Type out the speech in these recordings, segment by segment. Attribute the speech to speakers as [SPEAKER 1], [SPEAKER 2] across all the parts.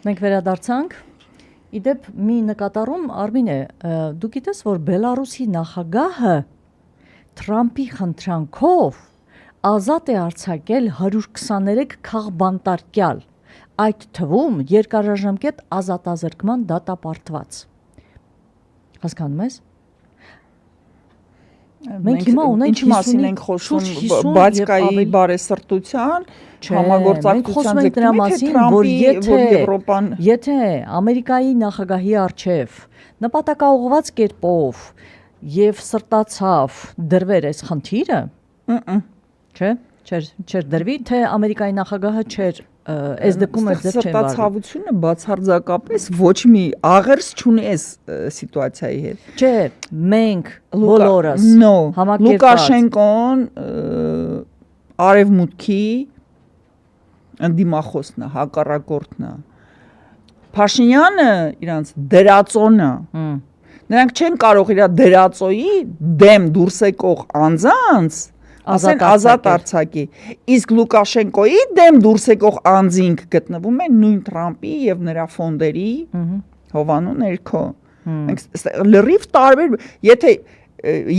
[SPEAKER 1] Մենք վերադարձանք։ Իդեպ մի նկատառում Արմին է, դու գիտես, որ Բելարուսի նախագահը Թրամփի խնդրանքով ազատ է արձակել 123 քաղբանտարկյալ, այդ թվում երկարաժամկետ ազատազրկման դատապարտված։ Հասկանում ես։ Մենք հիմա ունենք
[SPEAKER 2] ինչ մասին ենք խոսում բացկայի բարեսրտության համագործակցության ձգտումից
[SPEAKER 1] որ եթե Ամերիկայի նախագահի արչև նպատակաուղղված կերպով եւ սրտացավ դրվեր այս խնդիրը, չէր դրվի, թե Ամերիկայի նախագահը չէր այս դեպքում էր դեպ չեն վարվում։
[SPEAKER 2] Սրտացավությունը բացարձակապես ոչ մի աղերս չունի այս սիտուացիայի հետ։
[SPEAKER 1] Չէ, մենք բոլորս
[SPEAKER 2] համակերպված Լուկաշենկոն արևմուտքի ընդդիմախոսն է, հակառակորդն է։ Փաշինյանը իրանց դերածոնը։ Նրանք չեն կարող իր դերածոյի դեմ դուրս եկող անձանց ազատ արձակի։ Իսկ Լուկաշենկոյի դեմ դուրս եկող անձինք գտնվում են նույն Թրամփի եւ նրա ֆոնդերի հովանու ներքո։ Մենք լրիվ տարբեր, եթե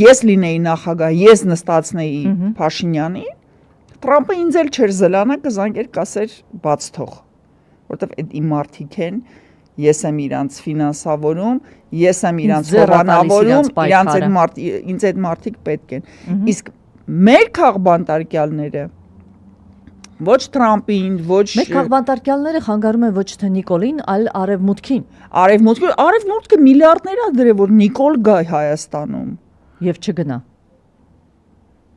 [SPEAKER 2] ես լինեի նախագահ, ես նստածնեի Փաշինյանին, Թրամփը ինձ էլ չէր զլանա, կզանգեր կասեր բաց թող, որովհետեւ այդ իմ մարդիկ են, ես եմ իրանց ֆինանսավորում, ես եմ իրանց հովանավորում, ինձ այդ մարդիկ պետք են։ Իսկ մեր քաղբանտարկյալները ոչ Թրամփին, ոչ
[SPEAKER 1] մեր քաղբանտարկյալները խանգարում են ոչ թե Նիկոլին, այլ արևմուտքին։
[SPEAKER 2] Արևմուտքը միլիարդներ է դրել, որ Նիկոլ գա Հայաստանում
[SPEAKER 1] եւ չգնա։